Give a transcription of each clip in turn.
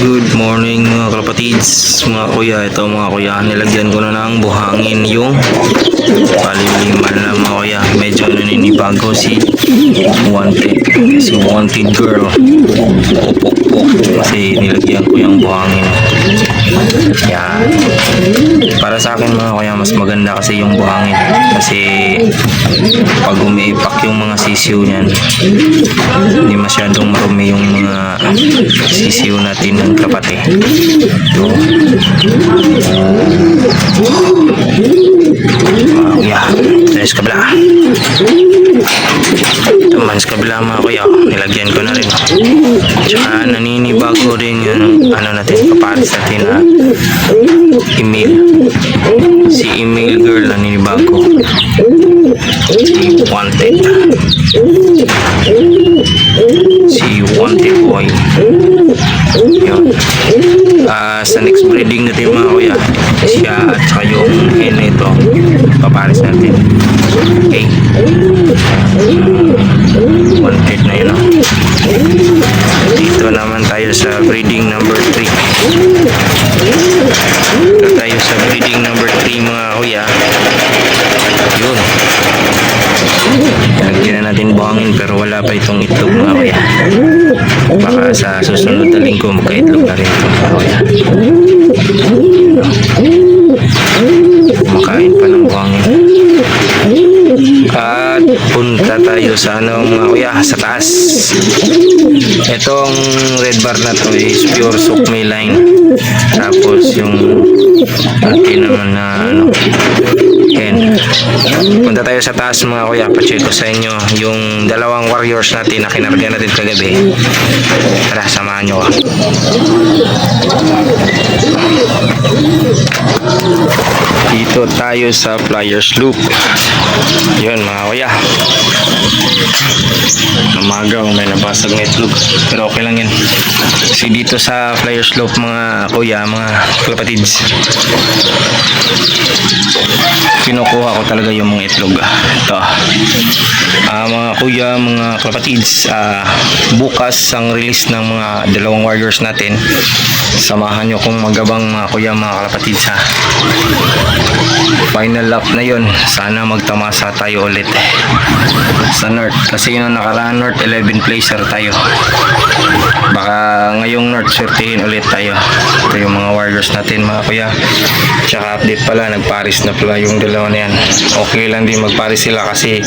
Good morning mga kalapatids, mga kuya. Ito mga kuya, nilagyan ko na ng buhangin yung paliliman na mga kuya. Medyo naninibago si wanted girl. Pupukpuk kasi nilagyan ko yung buhangin. Yan. Para sa akin mga kuya, mas maganda kasi yung buhangin. Kasi pag umiipak yung mga sisiw niyan, hindi masyadong marumi yung mga sisiw natin ng kapate. So, yeah, sa kabila. Naman sa kabila mga kuya, nilagyan ko na rin. Tsaka naninibago rin yung ano natin, kapares natin na email. Si email girl naninibago. Si wanted. Si wanted boy. Yun. Sa next breeding natin mga kuya, siya at saka yung hen ito, papares natin. Okay. Wanted na yun. Dito naman tayo sa breeding number 3. Dito tayo sa breeding number 3 mga kuya. Yun. Lagyan na natin buhangin pero wala pa itong itlog mga kuya. Baka sa susunod na linggo magka-itlog na rin ito mga kuya. Makain pa ng buhangin. At punta tayo sa ano mga kuya, sa taas. Itong red bar na to is pure sukmi line. Tapos yung atin naman na ano, hen. Punta tayo sa taas mga kuya, pa-check ko sa inyo yung dalawang warriors natin na kinarga natin kagabi. Tara, samahan nyo ako. Dito tayo sa Flyers Loop. Yun mga kuya, umaga may nabasag na itlog pero okay lang yan. Kasi dito sa Flyers Loop mga kuya, mga kapatids, kinukuha ko talaga yung mga itlog. Ito mga kuya, mga kapatids, bukas ang release ng mga dalawang warriors natin. Samahan nyo kung magabang mga kuya, mga kapatids ha. Final lap na yun, sana magtamasa tayo ulit sa North, kasi yun ang nakaraan North 11 placer tayo. Baka ngayong North swertihin ulit tayo. Ito yung mga warriors natin mga kuya. Tsaka update pala, nagparis na pala yung dalawa na yan. Okay lang din magparis sila kasi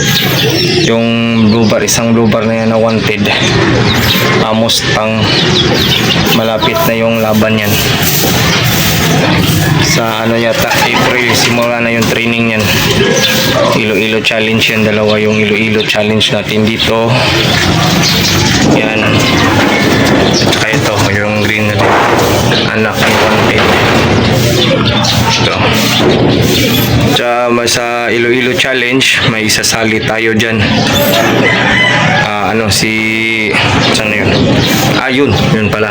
yung blue bar, isang blue bar na yan na wanted, almost pang malapit na yung laban yan. Sa ano yata, April, simula na yung training yan. Iloilo challenge yan, dalawa yung Iloilo challenge natin dito. Yan. At saka ito, yung green natin, anak ni wanted. Ito. Sa Iloilo challenge, may isasali tayo dyan. Saan na yun? Yun pala.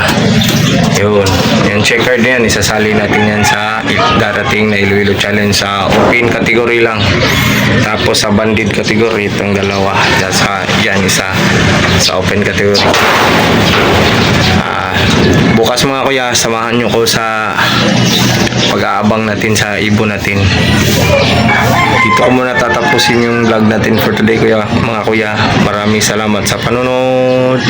Yun. Yung checker na yan, isasali natin yan sa darating na Iloilo challenge sa open category lang. Tapos sa banded category, itong dalawa. Yan, isa sa open category. Bukas mga kuya, samahan nyo ko sa pag-aabang natin sa ibon natin. Dito ko muna tatapusin yung vlog natin for today kuya, mga kuya. Maraming salamat sa panonood.